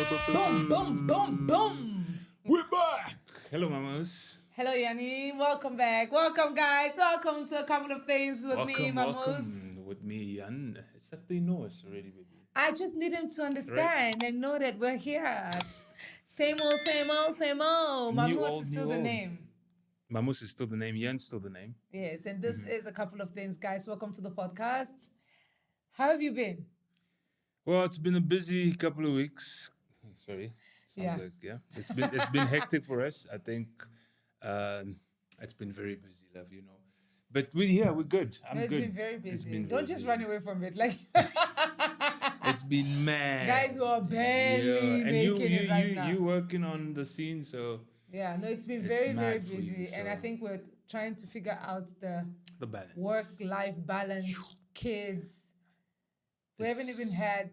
Boom, boom, boom, boom. We're back. Hello, mamas. Hello, Yanni. Welcome back. Welcome, guys. Welcome to a couple of things with me, Mamos. Welcome with me, Jan. It's like they know us already, baby. I just need him to understand and know that we're here. Same old, same old, same old. Mamos is still the name. Mamus is still the name. Jan's still the name. Yes, and this is a couple of things, guys. Welcome to the podcast. How have you been? Well, it's been a busy couple of weeks. Sorry. Yeah. It's been hectic for us. I think it's been very busy, love, you know. But we're good. It's good. been very busy. Been Don't very just busy. run away from it. Like It's been mad. guys who are barely and making it right now. you working on the scene, so Yeah, no, it's been It's very, very mad for you, busy. And I so- think we're trying to figure out the the balance. work-life balance, kids. We haven't even had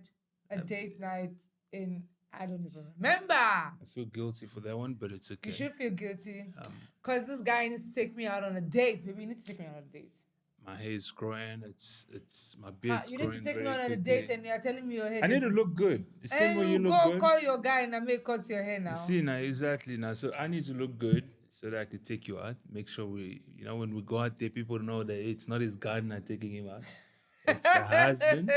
a date night in, I don't even remember. I feel guilty for that one, but it's okay. You should feel guilty. Because this guy needs to take me out on a date. Maybe you need to take me out on a date. My hair is growing. It's my beard's You need to growing take me very out on a quickly. date and you're telling me your hair. I need to look good. The same and way you look go good. call your guy and I may cut your hair now. See now, exactly now. So I need to look good so that I can take you out. Make sure when we go out there, people know that it's not his gardener taking him out. It's the husband.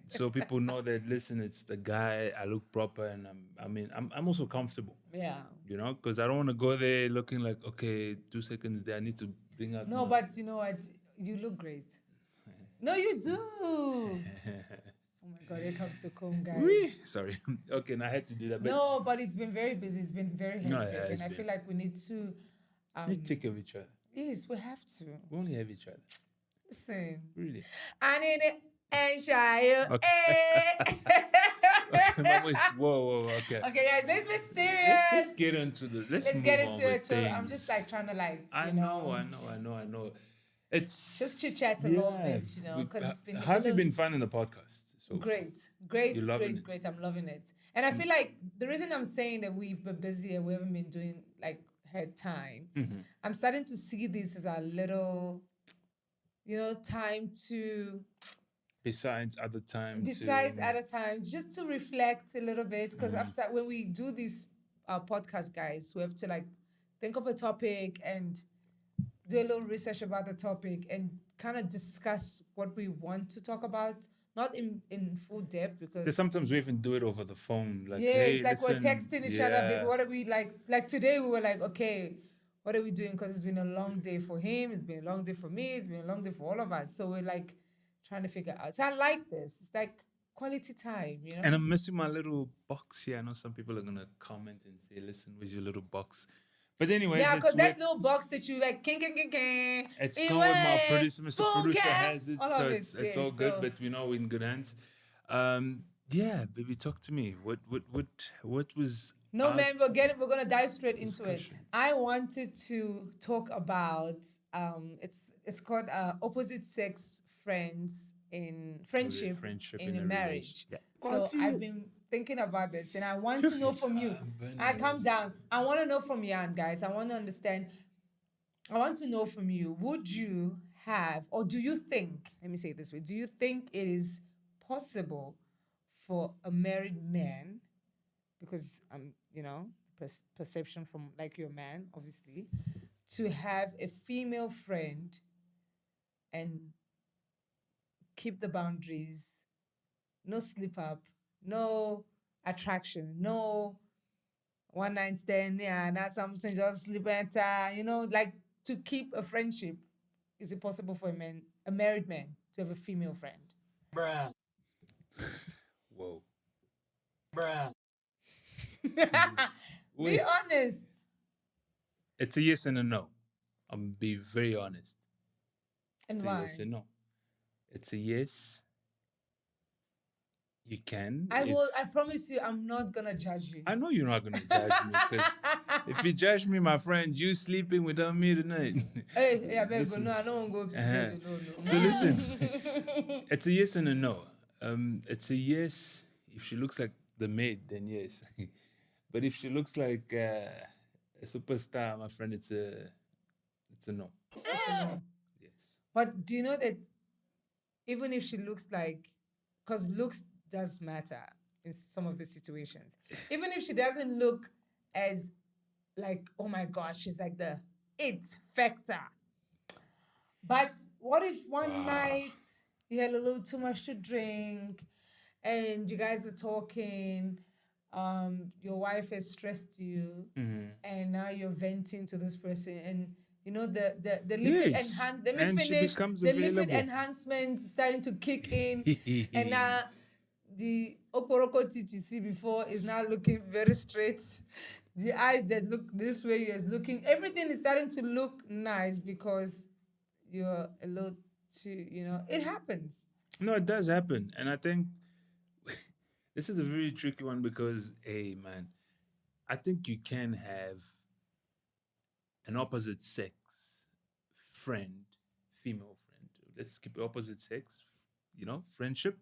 So people know that. Listen, it's the guy. I look proper, and I'm also comfortable. Yeah. You know, because I don't want to go there looking like, okay, 2 seconds there. I need to bring out. No, but you know what? You look great. No, you do. Oh my God, here comes the comb, guys. Sorry. Okay, now I had to do that. But No, but it's been very busy. It's been very hectic. No, yeah, it's and I been. feel like we need to. we take care of each other. Yes, we have to. We only have each other. Listen. Really. I need it and shy. Okay. Mama is, whoa, okay. Okay, guys, let's be serious. Let's get into the. Let's Let's move get on into with it. So I'm things. just like trying to like. I know. It's Just chit chat a little bit, you know, because it's been. How have you been finding the podcast? So far? Great, You're loving it? great. I'm loving it. And I feel like the reason I'm saying that we've been busy and we haven't been doing like had time, I'm starting to see this as a little, time to, Besides other times. other times, just to reflect a little bit. Because after, when we do these podcast, guys, we have to like think of a topic and do a little research about the topic and kind of discuss what we want to talk about. Not in full depth because sometimes we even do it over the phone. Like, yeah, hey, it's like listen, we're texting each other. Baby, what are we like? Like today, we were like, okay, what are we doing? Because it's been a long day for him. It's been a long day for me. It's been a long day for all of us. So we're like trying to figure out. So I like this. It's like quality time, you know. And I'm missing my little box here. I know some people are gonna comment and say, "Listen, where's your little box?" But anyway, yeah, because that little box that you like, king. It's come with my producer. Mr. Producer has it, all so of it's yeah, all good. so- But we know we're in good hands. Yeah, baby, talk to me. What was? No, out- man, we're gonna dive straight into it. Discussion. I wanted to talk about it's called opposite sex friendship friendship in in a a marriage. relation. So I've been thinking about this and I want to know from you. burning Calm down. I want to know from you, guys. I want to understand. I want to know from you, would you have, or do you think, let me say it this way, do you think it is possible for a married man, because perception from like your man, obviously, to have a female friend and keep the boundaries, no slip up, no attraction, no one night stand, yeah, not something just slip enter, like to keep a friendship. Is it possible for a married man, to have a female friend? Whoa. Be Wait. honest. It's a yes and a no. I'm be very honest. And It's a why? yes and no. It's a yes. You can. I promise you, I'm not gonna judge you. I know you're not gonna judge me because if you judge me, my friend, you sleeping without me tonight. Hey, yeah, babe, Listen. no, I don't want to go to Uh-huh. bed alone. No. So listen, it's a yes and a no. It's a yes if she looks like the maid, then yes. But if she looks like a superstar, my friend, it's a no. It's a no. Yes. But do you know that even if she looks like, because looks does matter. in some of the situations. Even if she doesn't look as like, oh my gosh, she's like the it factor. But what if one night you had a little too much to drink and you guys are talking, your wife has stressed you, and now you're venting to this person, and you know the liquid Yes, let me and she finish. becomes The liquid available. enhancement starting to kick in, and now the oporoko teeth you see before is now looking very straight. The eyes that look this way is looking. Everything is starting to look nice because you're a little too. It happens. No, it does happen, and I think this is a very tricky one because, hey, man, I think you can have an opposite sex friend, female friend. Let's keep opposite sex, friendship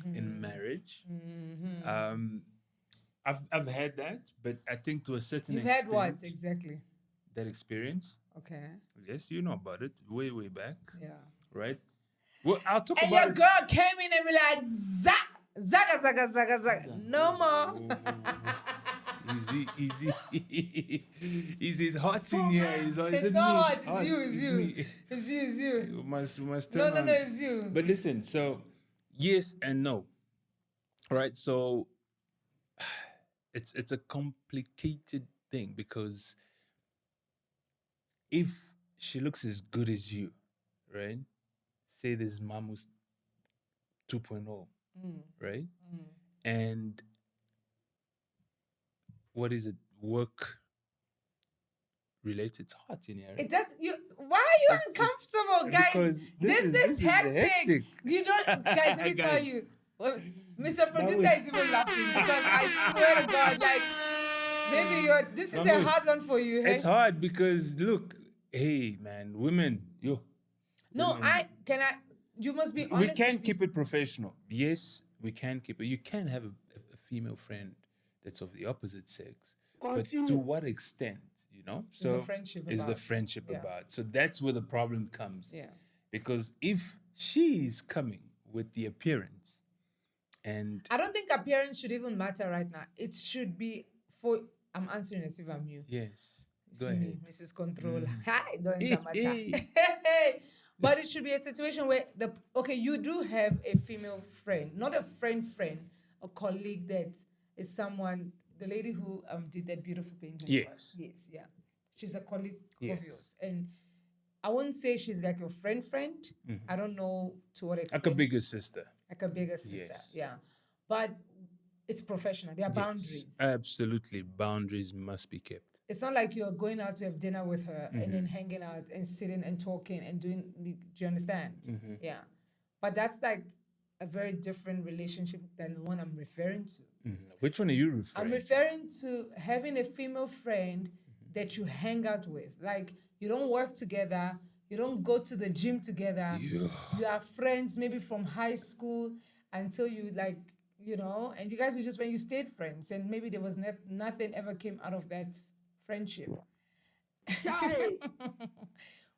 in marriage. I've had that, but I think to a certain You've extent, had what exactly? that experience. Okay. Yes, you know about it, way back, Yeah. right? Well, I'll talk And about your it. girl came in and be like, zaga, zaga, zaga, zaga. No more. Easy. It's hot in here. It's it not me? hot. It's you. It's you. me. It's you. It's you. We must No, turn no, on. no. It's you. But listen, so yes and no, right? So it's a complicated thing because if she looks as good as you, right? Say this Mamus 2.0, right? And what is it? Work related. It's hot in here. Right? It does. Why are you uncomfortable, guys? Because This is hectic. You don't, guys. Let me tell Guys. you, Mr. Producer is even laughing because I swear to God, like, maybe this is a Mamus, hard one for you. Hey? It's hard because look, hey man, women, No, you must be honest. we can with me. keep it professional. Yes, we can keep it. You can have a female friend that's of the opposite sex, but to what extent? The friendship is the about? friendship Yeah. about? So that's where the problem comes. Yeah. Because if she's coming with the appearance, and I don't think appearance should even matter right now. It should be I'm answering as if I'm you. yes, You go see me, ahead. Mrs. Control. Hi, don't answer my time. But it should be a situation where you do have a female friend, not a friend, a colleague that is someone, the lady who did that beautiful painting. Yes. Yes, yeah. She's a colleague Yes. of yours. And I wouldn't say she's like your friend. I don't know to what extent. Like a bigger sister. Like a bigger sister, Yes. yeah. But it's professional. There are boundaries. Absolutely, boundaries must be kept. It's not like you're going out to have dinner with her and then hanging out and sitting and talking and doing. Do you understand? Yeah. But that's like a very different relationship than the one I'm referring to. Which one are you referring? I'm referring to having a female friend that you hang out with. Like, you don't work together, you don't go to the gym together. Yeah. You are friends maybe from high school until you and you guys were just when you stayed friends, and maybe there was nothing ever came out of that friendship.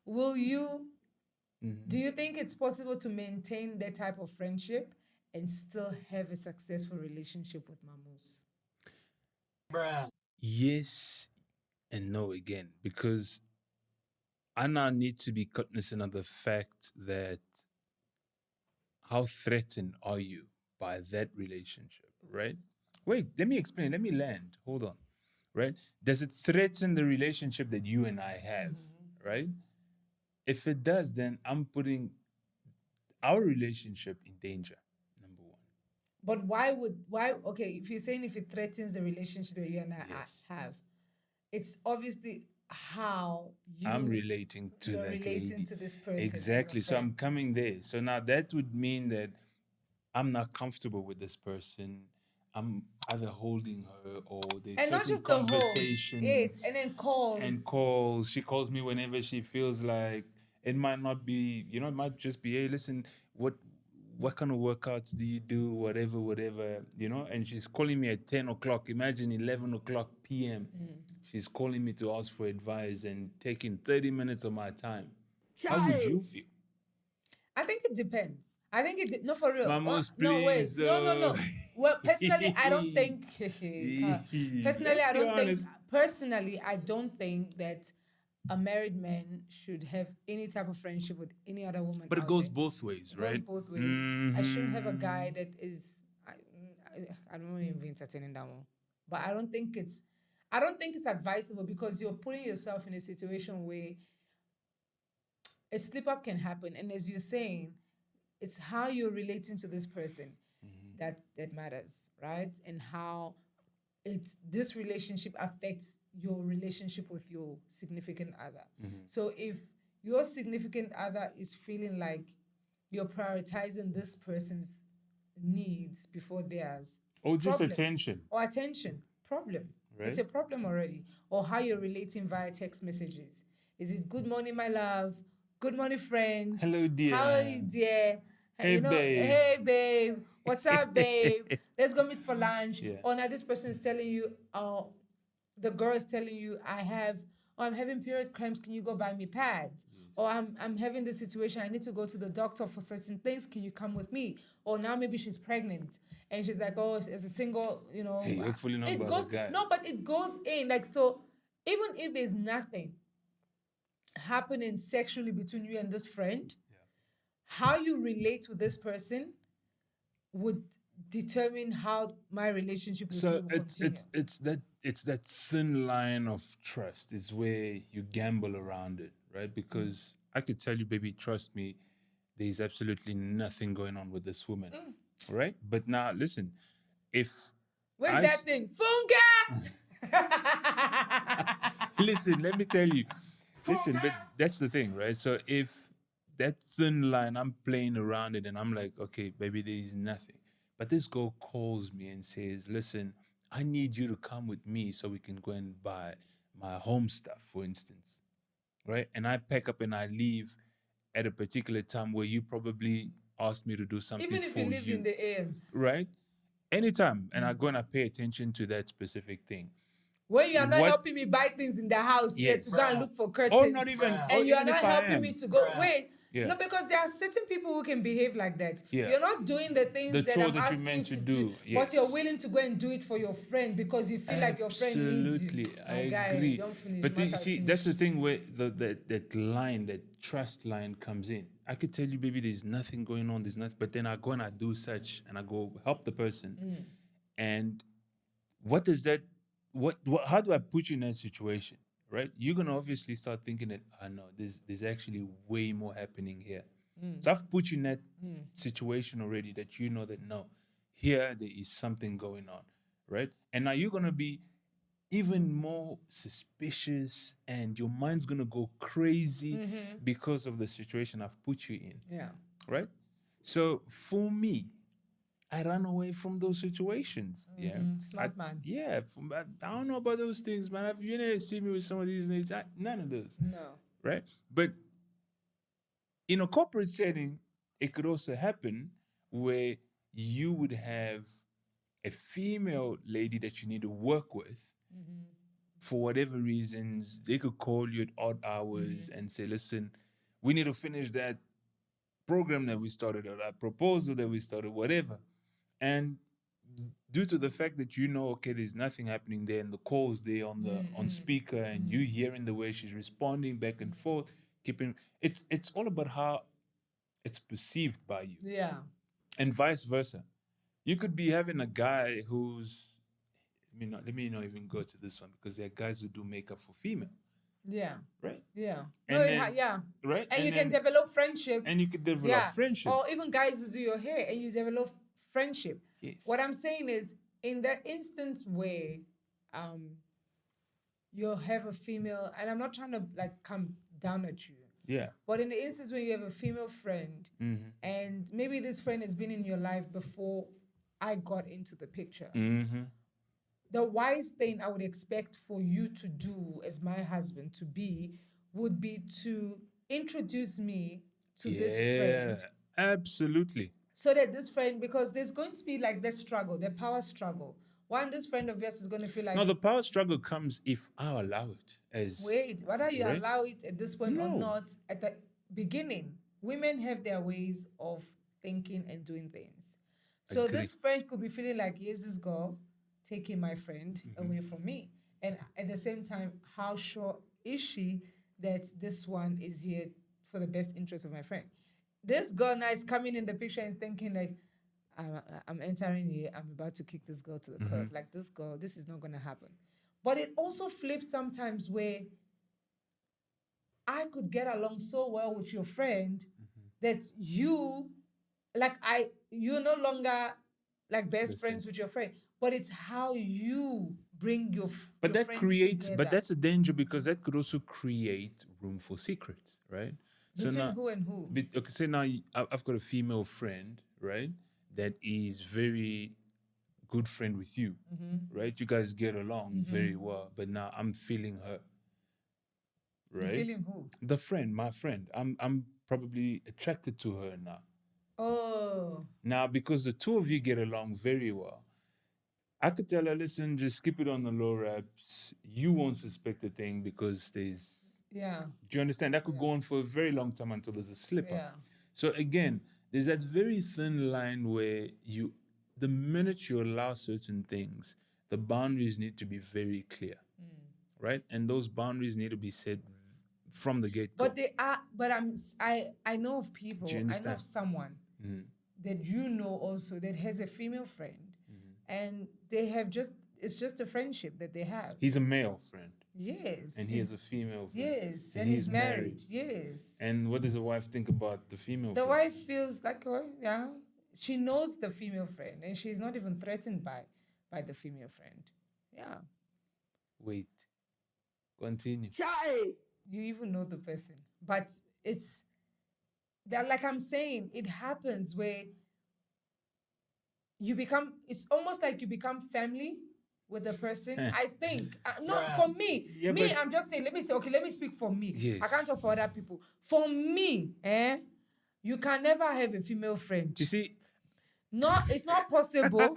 Will you? Do you think it's possible to maintain that type of friendship and still have a successful relationship with Mamus? Yes and no again, because I now need to be cognizant of the fact that how threatened are you by that relationship, right? Wait, let me explain. Let me land. Hold on, right? Does it threaten the relationship that you and I have, right? If it does, then I'm putting our relationship in danger, number one. But if you're saying if it threatens the relationship that you and I Yes. have, it's obviously how I'm relating to you're that relating lady. to this person. Exactly. your So friend. I'm coming there. So now that would mean that I'm not comfortable with this person. I'm either holding her or there's And not certain just the whole. conversations. Yes, and then calls. And calls. She calls me whenever she feels like it might not be, it might just be, hey, listen, what kind of workouts do you do? Whatever, and she's calling me at 10 o'clock. Imagine 11 o'clock p.m. She's calling me to ask for advice and taking 30 minutes of my time. How would you feel? I think it depends. I think it no for real. Mamus, No, wait. please. No. Well, personally, I don't think. Personally, Let's I be don't think. honest. Personally, I don't think that a married man should have any type of friendship with any other woman But it out goes there. both ways, It goes right? both ways. I shouldn't have a guy Mhm. that is. I don't even entertaining that one, but I don't think it's. I don't think it's advisable because you're putting yourself in a situation where a slip up can happen, and as you're saying, it's how you're relating to this person that matters, right? And how it's this relationship affects your relationship with your significant other. So if your significant other is feeling like you're prioritizing this person's needs before theirs, Or just problem. attention, Or attention, problem. It's right? a problem already. Or how you're relating via text messages. Is it good morning, my love? Good morning, friend. Hello, How are you, dear. dear? Hey, You know, babe. hey, babe. What's up, babe? Let's go meet for lunch. Yeah. Or now this person is telling you, oh, the girl is telling you, I'm having period cramps. Can you go buy me pads? Or I'm having this situation. I need to go to the doctor for certain things. Can you come with me? Or now maybe she's pregnant and she's like, oh, as a single, Hey, hopefully not it about a goes guy. no, but it goes in like so. Even if there's nothing happening sexually between you and this friend, how you relate with this person would determine how my relationship with you So will it's continue. it's that thin line of trust is where you gamble around it, right? Because I could tell you, baby, trust me, there's absolutely nothing going on with this woman, right? But now listen, if Where's I that s- thing? Funga! listen, let me tell you, listen, but that's the thing, right? So if that thin line, I'm playing around it and I'm like, okay, baby, there is nothing. But this girl calls me and says, listen, I need you to come with me so we can go and buy my home stuff, for instance, right? And I pack up and I leave at a particular time where you probably asked me to do something Even if you for lived you, in the AMs. right? Anytime. And I go and I pay attention to that specific thing. When you are not What? helping me buy things in the house yet to Yes. go and look for curtains. Or not even, or And you are even not if I helping am. me to go. Wait. Yeah. No, because there are certain people who can behave like that. Yeah. You're not doing the things The that chores I'm that you're asking meant you to do, but yes. you're willing to go and do it for your friend because you feel like your friend needs you. Absolutely, I My guy, agree. don't finish. But Martha, you see, finish. that's the thing where that line, that trust line comes in. I could tell you, baby, there's nothing going on, there's nothing. But then I go and I do such, and I go help the person. And what does that? What? How do I put you in that situation? Right? You're gonna obviously start thinking that I know there's actually way more happening here. So I've put you in that situation already that you know that no, here there is something going on, right? And now you're gonna be even more suspicious and your mind's gonna go crazy because of the situation I've put you in, Yeah. right? So for me, I run away from those situations. Yeah, Smart man. Yeah, I don't know about those things, man. If you never see me with some of these things, none of those, No. right? But in a corporate setting, it could also happen where you would have a female lady that you need to work with for whatever reasons. They could call you at odd hours and say, listen, we need to finish that program that we started or that proposal that we started, whatever. And due to the fact that you know, okay, there's nothing happening there, and the calls there on the on speaker, and you hearing the way she's responding back and forth, keeping it's all about how it's perceived by you, Yeah. and vice versa. You could be having a guy who's let me not even go to this one because there are guys who do makeup for female, Yeah. right? Yeah. And No, then, yeah. right? And you can develop friendship. and you could develop Yeah. friendship. Or even guys who do your hair and you develop friendship. Yes. What I'm saying is, in that instance where you have a female, and I'm not trying to like come down at you, Yeah. but in the instance where you have a female friend, and maybe this friend has been in your life before I got into the picture, the wise thing I would expect for you to do as my husband to be would be to introduce me to this friend, absolutely. so that this friend, because there's going to be like this struggle, the power struggle. One, this friend of yours is going to feel like, No, the power struggle comes if I allow it. As wait, whether you right? allow it at this point or No. not, at the beginning, women have their ways of thinking and doing things. So Agree. this friend could be feeling like, here's this girl taking my friend away from me. And at the same time, how sure is she that this one is here for the best interest of my friend? This girl now is coming in the picture and is thinking like, I'm entering here, I'm about to kick this girl to the curb. Like this girl, this is not going to happen. But it also flips sometimes where I could get along so well with your friend that you're no longer like best friends with your friend, but it's how you bring But your that friends creates, together. but that's a danger because that could also create room for secrets, right? Between who and who? Okay, so now I've got a female friend, right? That is very good friend with you, right? You guys get along very well, but now I'm feeling her, You right? feeling who? The friend, my friend. I'm probably attracted to her now. Oh, Now, because the two of you get along very well, I could tell her, listen, just keep it on the low reps. You won't suspect a thing because there's. yeah, Do you understand? That could go on for a very long time until there's a slip up. yeah. So again, there's that very thin line where the minute you allow certain things, the boundaries need to be very clear, right? And those boundaries need to be set from the get go. But they are. But I know of people. Do you I know understand? of someone that you know also that has a female friend, and they have it's just a friendship that they have. He's a male friend. Yes. And he has a female friend. Yes, and he's married. Yes. And what does the wife think about the female The friend? wife feels like, oh, yeah, she knows the female friend, and she's not even threatened by the female friend. Yeah. Wait. Continue. You even know the person. But it's that, like I'm saying, it happens where it's almost like you become family with the person. I think, not for me. Yeah, I'm just saying, let me speak for me. Yes. I can't talk for other people. For me, you can never have a female friend. You see, No, it's not possible.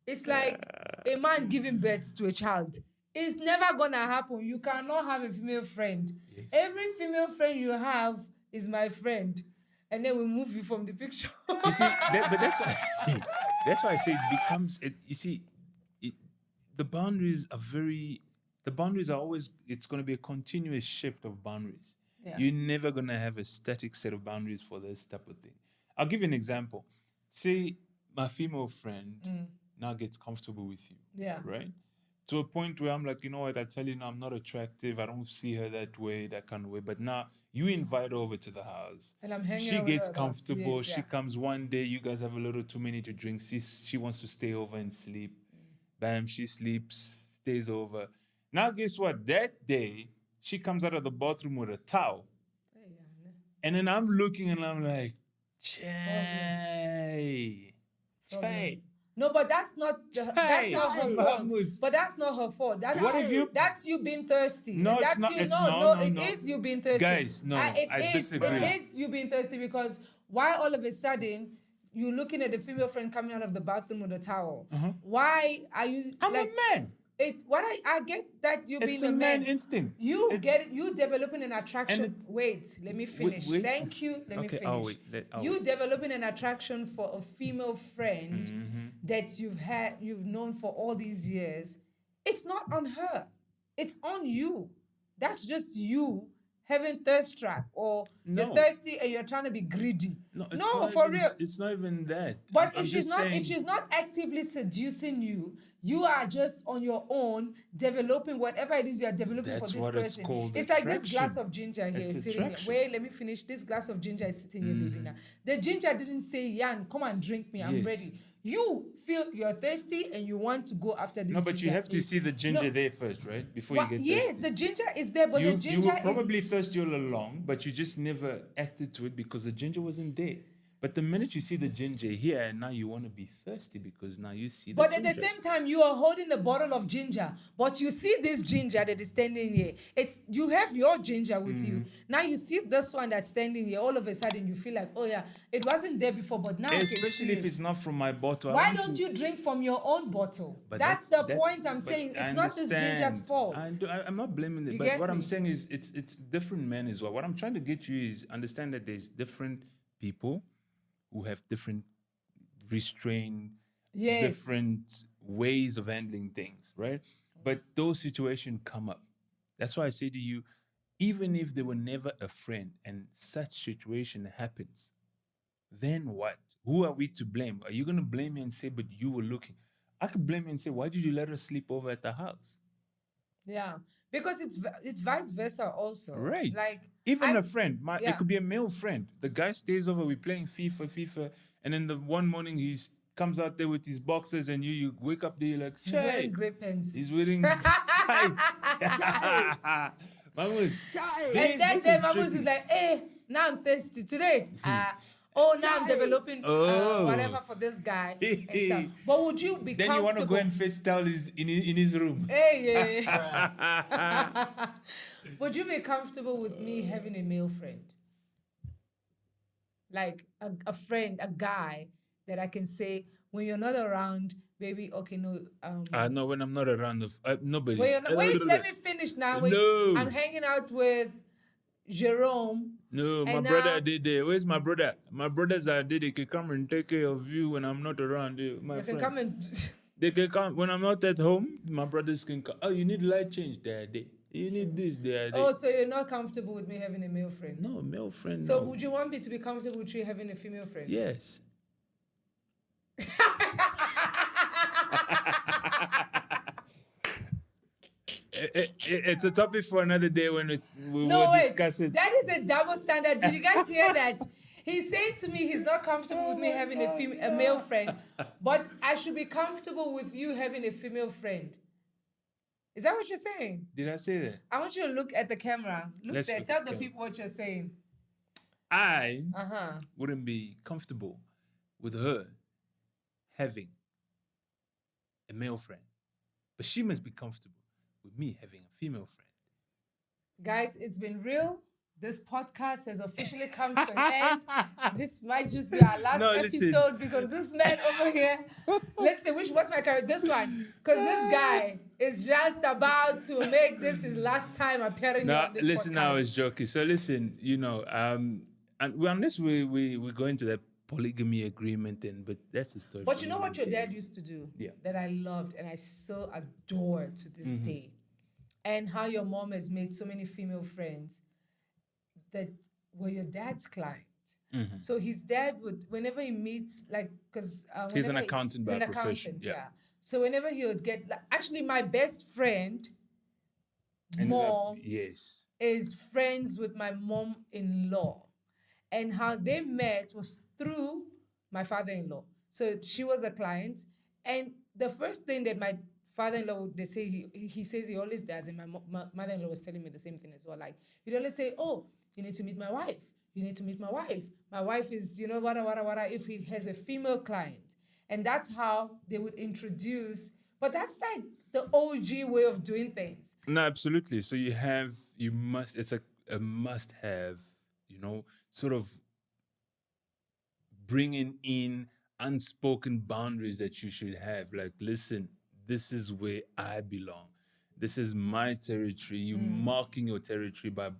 It's like a man giving birth to a child. It's never gonna happen. You cannot have a female friend. Yes. Every female friend you have is my friend. And then we move you from the picture. you see, but that's why I say it becomes. The boundaries are always. It's going to be a continuous shift of boundaries. Yeah. You're never going to have a static set of boundaries for this type of thing. I'll give you an example. Say my female friend now gets comfortable with you. Yeah. Right. To a point where I'm like, you know what? I tell you now, I'm not attractive. I don't see her that way, that kind of way. But now you invite her over to the house. And I'm hanging She out with gets her. comfortable. Yes, She comes one day. You guys have a little too many to drink. She wants to stay over and sleep. Bam, she sleeps, stays over. Now, guess what? That day, she comes out of the bathroom with a towel. And then I'm looking and I'm like, Chay. Chay. No, but that's not her fault. But that's not her fault. That's you being thirsty. No, that's it's not. you. It's It is you being thirsty. Guys, no, I disagree. It is you being thirsty because why all of a sudden you're looking at the female friend coming out of the bathroom with a towel? Why are you? I'm a man. I get that you being It's a a man man. instinct. You get it. You developing an attraction. Wait, let me finish. wait. Thank you. Let me finish. I'll wait. You developing an attraction for a female friend that you've known for all these years. It's not on her. It's on you. That's just you having thirst trap, or you're thirsty and you're trying to be greedy. No, for real. It's not even that. But if she's not actively seducing you, you are just on your own developing whatever it is you are developing That's for this what person. it's called. It's like this attraction. glass of ginger here It's is sitting here. attraction. Wait, let me finish. This glass of ginger is sitting here, baby. Now the ginger didn't say, "Yan, come and drink me. I'm Yes. ready." You feel you're thirsty and you want to go after this. No, but you ginger. have to see the ginger there first, right? Before you get thirsty. Yes, the ginger is there, but the You ginger were probably thirsty all along, but you just never acted to it because the ginger wasn't there. But the minute you see the ginger here, now you want to be thirsty because now you see the But ginger. at the same time, you are holding a bottle of ginger, but you see this ginger that is standing here. You have your ginger with you. Now you see this one that's standing here. All of a sudden, you feel like, oh yeah, it wasn't there before, but now I can Especially see if it. it's not from my bottle. Why don't you drink from your own bottle? But That's the point I'm but saying. I It's not this ginger's understand. fault. I'm not blaming it, You but get what I'm me? saying is it's different men as well. What I'm trying to get you is understand that there's different people who have different restrain, Yes. different ways of handling things, right? But those situations come up. That's why I say to you, even if they were never a friend and such situation happens, then what? Who are we to blame? Are you going to blame me and say, but you were looking? I could blame you and say, why did you let her sleep over at the house? Yeah, because it's vice versa also. Right. Like Even I- a friend, yeah. it could be a male friend. The guy stays over, we're playing FIFA, and then the one morning he comes out there with his boxers, and you wake up there, you're like, He's wearing "Shay." grey pants. He's wearing tights. Mamus, And then Mamus is like, hey, now I'm thirsty today. Now I'm developing whatever for this guy and stuff. But would you be Then you want to go and fetch towels in his room. Hey, yeah. Would you be comfortable with me having a male friend? Like a friend, a guy that I can say, when you're not around, baby, okay, no. No, when I'm not around, nobody. When you're not, wait, let me finish now. Wait, No. I'm hanging out with Jerome. No, my and brother now- did there. Where's my brother? My brothers are there. They can come and take care of you when I'm not around. My You friend. can come and They can come when I'm not at home. My brothers can come. Oh, you need light change, Daddy. You need this, Daddy. Oh, so you're not comfortable with me having a male friend? No, male friend. So no. would you want me to be comfortable with you having a female friend? Yes. It's a topic for another day when we will discuss it. That is a double standard. Did you guys hear that? He's saying to me he's not comfortable with me having a male friend, but I should be comfortable with you having a female friend. Is that what you're saying? Did I say that? I want you to look at the camera. Look Let's there. look Tell at the the people what you're saying. I Uh-huh. wouldn't be comfortable with her having a male friend, but she must be comfortable with me having a female friend. Guys, it's been real. This podcast has officially come to an end. This might just be our last episode because this man over here. Let's see, what's my character? This one. Because this guy is just about to make this his last time appearing on this listen, podcast. now it's joking. So listen, and unless we go into that polygamy agreement, but that's the story. But you know what your dad used to do? Yeah. That I loved and I still adore to this day. And how your mom has made so many female friends that were your dad's client. So his dad would, whenever he meets, like, because he's an accountant by profession. Yeah. So whenever he would get, actually, my best friend, mom, yes, is friends with my mom-in-law, and how they met was through my father-in-law. So she was a client, and the first thing that my father-in-law, they say he says he always does, and my mother-in-law was telling me the same thing as well. Like, he'd always say, "Oh, you need to meet my wife. You need to meet my wife. My wife is, wada, if he has a female client." And that's how they would introduce. But that's like the OG way of doing things. No, absolutely. So it's a must have, sort of bringing in unspoken boundaries that you should have. Like, listen, this is where I belong. This is my territory. You marking your territory by,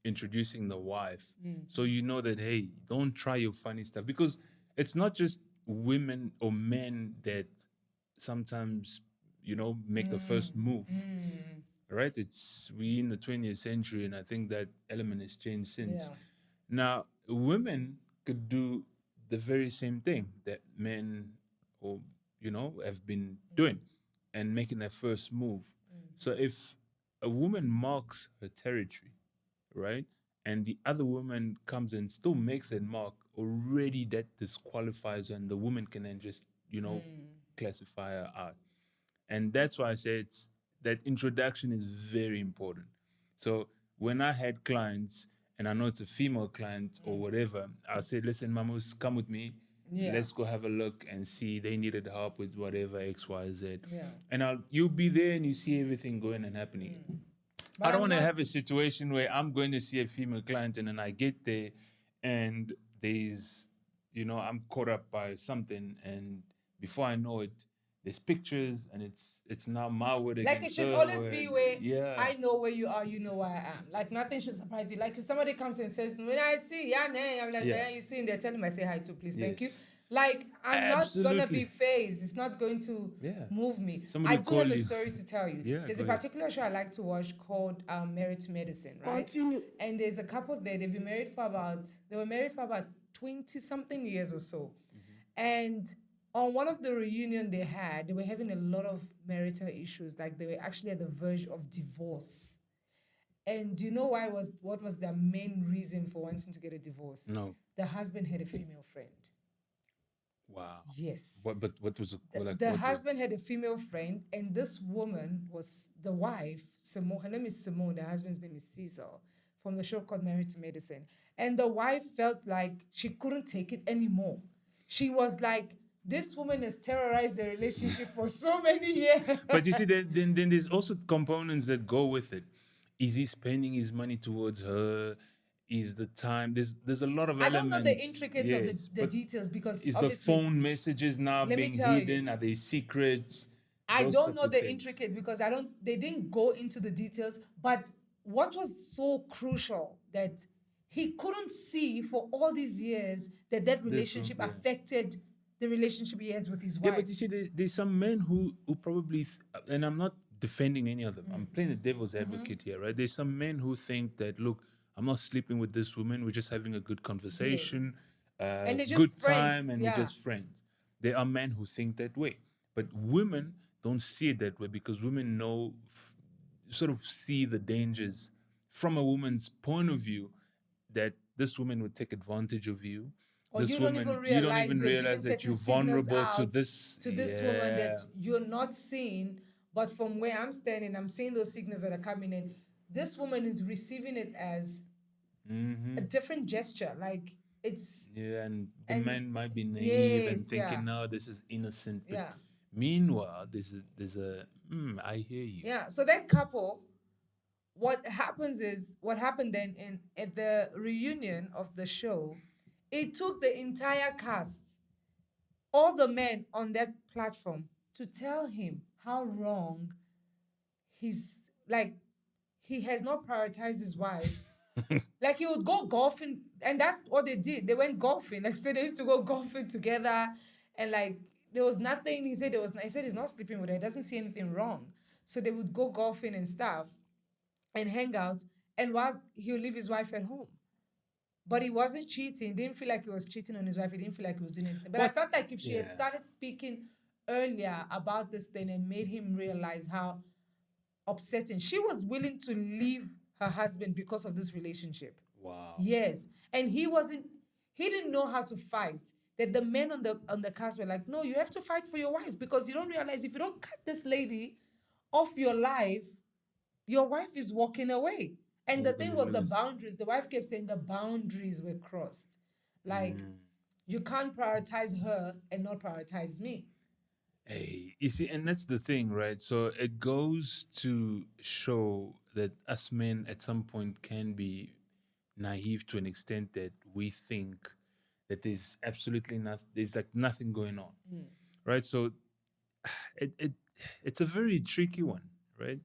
introducing the wife. So you know that, hey, don't try your funny stuff. Because it's not just women or men that sometimes, make the first move. Right? We in the 20th century, and I think that element has changed since. Yeah. Now, women could do the very same thing that men or have been doing and making their first move. So if a woman marks her territory, right, and the other woman comes and still makes that mark, already that disqualifies her, and the woman can then just classify her out. And that's why I say that introduction is very important. So when I had clients, and I know it's a female client or whatever, I'll say, listen, Mamus, come with me. Yeah. Let's go have a look and see. They needed help with whatever, X, Y, Z. Yeah. And you'll be there and you see everything going and happening. But I don't I'm want to not- have a situation where I'm going to see a female client and then I get there and there's, I'm caught up by something, and before I know it, there's pictures and it's now my word against Like, it should her always word. be where Yeah. I know where you are, you know where I am. Like, nothing should surprise you. Like, if somebody comes and says, when I see, I'm like, Yeah. you see, and they're telling me, I say hi to, please, thank you. Yes. Like, I'm not gonna be Absolutely. phased. It's not going to Yeah. move me. Somebody I do call have a you. story to tell you. Yeah, There's go a ahead. particular show I like to watch called Married to Medicine, right? And there's a couple there. They've been married for about. They were married for about 20 something years or so, and on one of the reunion they had, they were having a lot of marital issues. Like they were actually at the verge of divorce. And do you know what was their main reason for wanting to get a divorce? No. The husband had a female friend. Wow. Yes. What was it like? The husband had a female friend, and this woman was the wife, Simone. Her name is Simone, the husband's name is Cecil, from the show called Married to Medicine. And the wife felt like she couldn't take it anymore. She was like, this woman has terrorized the relationship for so many years. But you see, then there's also components that go with it. Is he spending his money towards her? Is the time? There's a lot of I don't elements. know the intricates of the but details because is the obviously phone messages now let me being tell you. hidden? Are they secrets? I Those don't type know of the things. intricates because they didn't go into the details. But what was so crucial that he couldn't see for all these years that relationship yeah. affected the relationship he has with his Yeah, wife. but you see, there's some men who probably, and I'm not defending any of them. I'm playing the devil's advocate here, right? There's some men who think that, look, I'm not sleeping with this woman. We're just having a good conversation, And they're just good friends, time, and yeah. we're just friends. There are men who think that way, but women don't see it that way because women know, sort of see the dangers from a woman's point of view that this woman would take advantage of you. Or This you don't woman, even you don't realize even you're realize giving that you're certain signals vulnerable to out this woman that you're not seeing. But from where I'm standing, I'm seeing those signals that are coming in. This woman is receiving it as a different gesture. Like it's and the man might be naive and thinking, no, this is innocent. But meanwhile, there's a I hear you. Yeah. So that couple, what happened then at the reunion of the show, it took the entire cast, all the men on that platform, to tell him how wrong he's like he has not prioritized his wife. Like he would go golfing, and that's what they did. They went golfing. Like so they used to go golfing together, and like there was nothing. He said he said he's not sleeping with her. He doesn't see anything wrong. So they would go golfing and stuff, and hang out. And while he'll leave his wife at home. But he wasn't cheating. He didn't feel like he was cheating on his wife. He didn't feel like he was doing anything. But I felt like if she had started speaking earlier about this thing and made him realize how upsetting, she was willing to leave her husband because of this relationship. Wow. Yes. And he didn't know how to fight. That the men on the cast were like, no, you have to fight for your wife because you don't realize if you don't cut this lady off your life, your wife is walking away. And the thing was the boundaries. The wife kept saying the boundaries were crossed. Like, you can't prioritize her and not prioritize me. Hey, you see, and that's the thing, right? So it goes to show that us men at some point can be naive to an extent that we think that there's absolutely nothing, there's like nothing going on, right? So it's a very tricky one, right?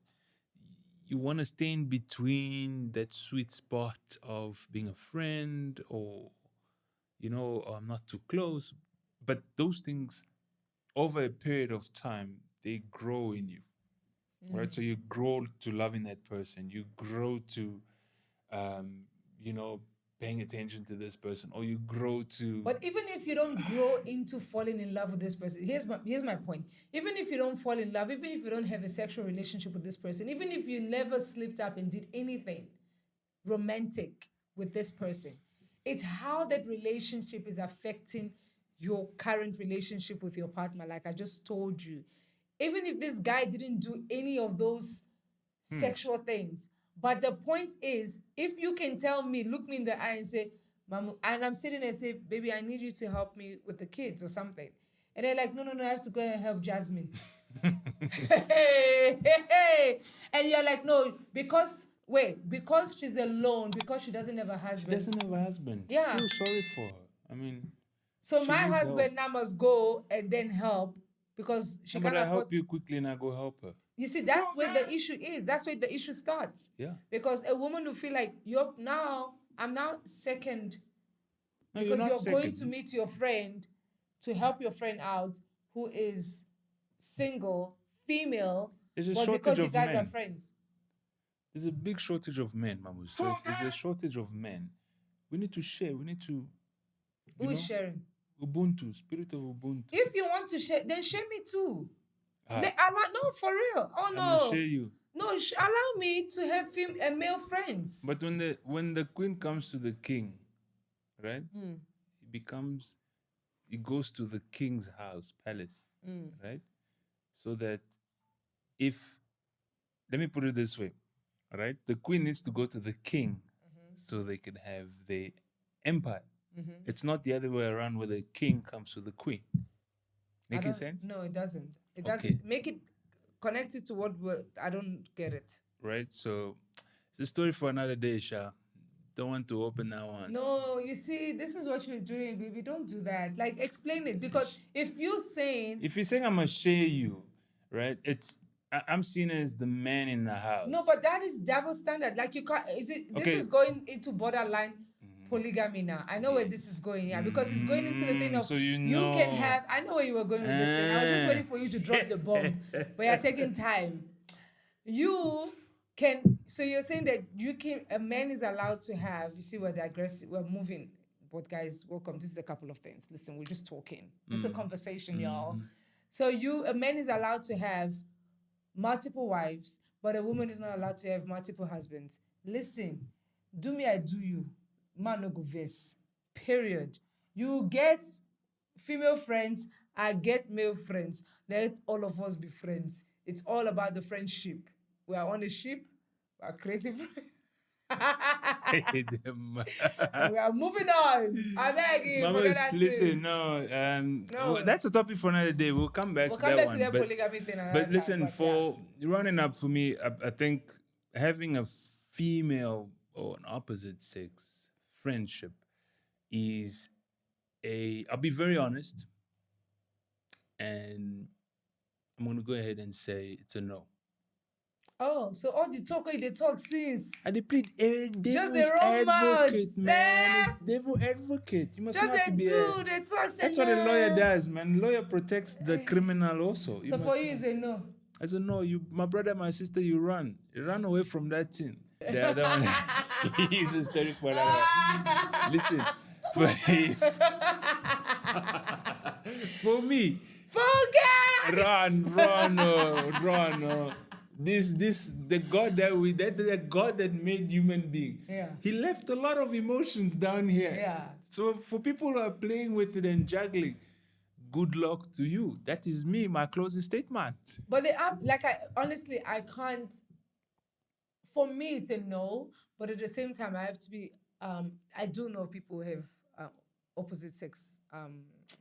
You want to stay in between that sweet spot of being a friend or, I'm not too close. But those things, over a period of time, they grow in you, right? So you grow to loving that person. You grow to, paying attention to this person, or you grow to. But even if you don't grow into falling in love with this person, here's my point. Even if you don't fall in love, even if you don't have a sexual relationship with this person, even if you never slipped up and did anything romantic with this person, it's how that relationship is affecting your current relationship with your partner. Like I just told you, even if this guy didn't do any of those sexual things, but the point is, if you can tell me, look me in the eye and say, Mamu, and I'm sitting there and say, baby, I need you to help me with the kids or something. And they're like, no, I have to go and help Jasmine. And you're like, no, because she's alone, because she doesn't have a husband. She doesn't have a husband. Yeah. I feel sorry for her. I mean, so my husband now must go and then help because she can't afford. But I help you quickly and I go help her. You see, that's where the issue is. That's where the issue starts. Yeah. Because a woman will feel like I'm now second. No, because you're you're second. going to meet your friend. to help your friend out who is single, female, There's a but shortage because you of guys are men. friends. There's a big shortage of men, Mamu. So if there's a shortage of men, we need to share. We need to, Who is sharing? Ubuntu, spirit of Ubuntu. If you want to share, then share me too. Ah, No, for real. Oh I'm gonna no. share you. No, allow me to have male friends. But when the queen comes to the king, right? It goes to the king's house, palace, right? So that let me put it this way, all right? The queen needs to go to the king so they can have the empire. It's not the other way around where the king comes to the queen. Making sense? No, it doesn't. It Okay. doesn't. Make it connected to what I don't get it. Right? So it's a story for another day, Sha. Don't want to open that one. No, you see, this is what you're doing, baby. Don't do that. Like, explain it. Because if you're saying I'm gonna share you, right? I'm seen as the man in the house. no, but that is double standard. Like, you can't. This is going into borderline polygamy now. I know where this is going, because it's going into the thing of so you can have. I know where you were going with this thing. I was just waiting for you to drop the bomb, but you're taking time. You can. So you're saying that a man is allowed to have. You see, we're digressing. We're moving. But guys, welcome. This is a couple of things. Listen, we're just talking. This is a conversation, y'all. So a man is allowed to have multiple wives, but a woman is not allowed to have multiple husbands. Listen, do me, I do you. Man no go vex. Period. You get female friends, I get male friends. Let all of us be friends. It's all about the friendship. We are on a ship. We are creative. We are moving on. I beg you. Mamas, listen, that's a topic for another day. We'll come back to that one. We'll come back to the polygamy thing. But listen, running up for me, I think having a female or an opposite sex friendship is I'll be very honest, and I'm going to go ahead and say it's a no. Oh, so all the talk they talk since. And they plead just a romance, man. It's devil advocate. You must just not they talk. That's what a lawyer does, man. Lawyer protects the criminal also. So for you, it's a no. As a no, my brother, my sister, you run away from that thing. The other one, he's a story for that one. Listen, for me, forget. Run. The God the God that made human being. Yeah. He left a lot of emotions down here. Yeah. So for people who are playing with it and juggling, good luck to you. That is me, my closing statement. But I can't. For me, it's a no. But at the same time, I have to be. I do know people who have opposite sex,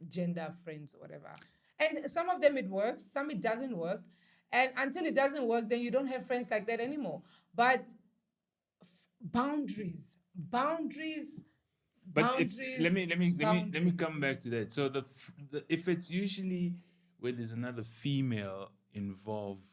gender friends or whatever, and some of them it works, some it doesn't work. And until it doesn't work, then you don't have friends like that anymore. But boundaries. But let me come back to that. So if it's usually where there's another female involved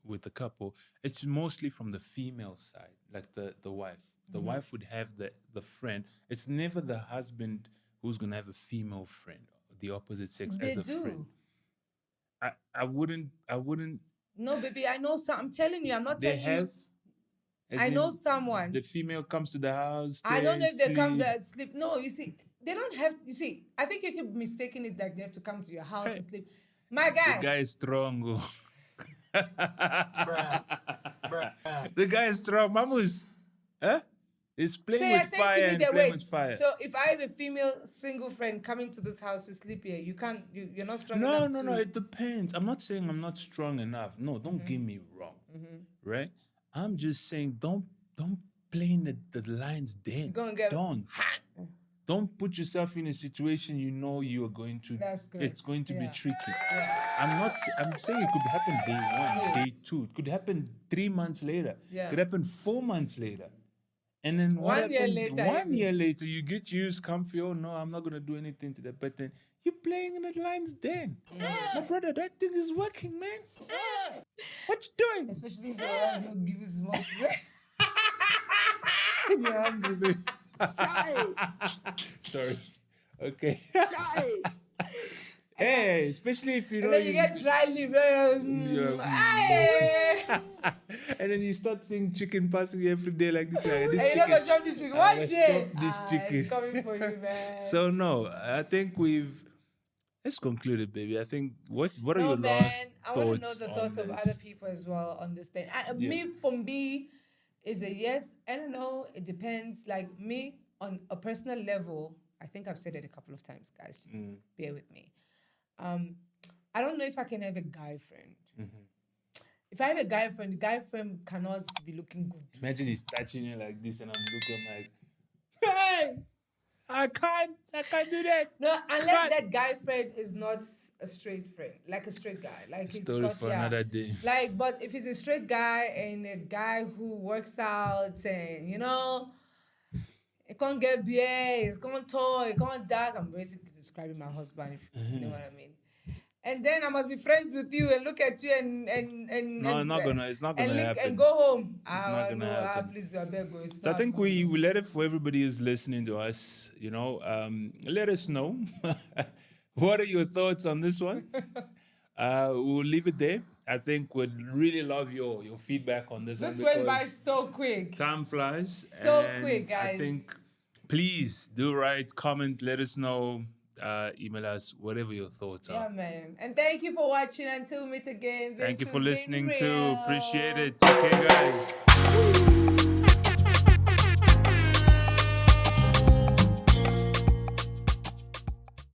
with the couple, it's mostly from the female side, like the wife. The wife would have the friend. It's never the husband who's gonna have a female friend, the opposite sex as a friend. I wouldn't. No, baby, I know some. I'm telling you, I'm not telling you. I know someone. The female comes to the house. I don't know if they come there sleep. No, you see, they don't have. You see, I think you keep mistaking it like they have to come to your house and sleep. My guy. The guy is strong. The guy is strong. Mamus, huh? He's playing with fire and playing with fire. So if I have a female single friend coming to this house to sleep here, you're not strong enough. No, it depends. I'm not saying I'm not strong enough. No, don't get me wrong. Right? I'm just saying don't play in the lines then. Don't put yourself in a situation you know you are going to. That's good. It's going to be tricky. Yeah. I'm saying it could happen day 1, day 2. It could happen 3 months later. Yeah. It could happen 4 months later. And then what happens? 1 year later, you get used, comfy. Oh no, I'm not gonna do anything to that. But then you're playing in the lines. Then, my brother, that thing is working, man. What you doing? Especially if you give you small. You're hungry, baby. Sorry. Okay. Hey, especially if you And know then you get dry lip. Aye. and then you start seeing chicken passing every day like this. Like, this And you're not chicken. gonna drop the chicken. I One must day. drop this chicken. It's coming for you, man. So no, I think let's conclude it, baby. I think what are No, your last man. I want to know thoughts the on thoughts of this? other people as well on this thing. Me, for me, is a yes and a no. It depends. Like me, on a personal level, I think I've said it a couple of times, guys. Just bear with me. I don't know if I can have a guy friend. If I have a guy friend, the guy friend cannot be looking good. Imagine he's touching you like this, and I'm looking like, hey, I can't do that. No, unless that guy friend is not a straight friend, like a straight guy. Like it's Story got, for another day. Like, but if he's a straight guy and a guy who works out and he can't get beer, he's can't tall, he can't dark. I'm basically describing my husband, if you know what I mean. And then I must be friends with you and look at you and No, it's not gonna happen. And go home. Not gonna happen. Please, I beg you. So I think we let it for everybody who's listening to us. Let us know what are your thoughts on this one. We'll leave it there. I think we'd really love your feedback on this one. This went by so quick. Time flies. So quick, guys. I think please do write, comment, let us know. Email us, whatever your thoughts are. Yeah, man. And thank you for watching. Until we meet again. Thank you for listening too. Appreciate it. Take care, guys.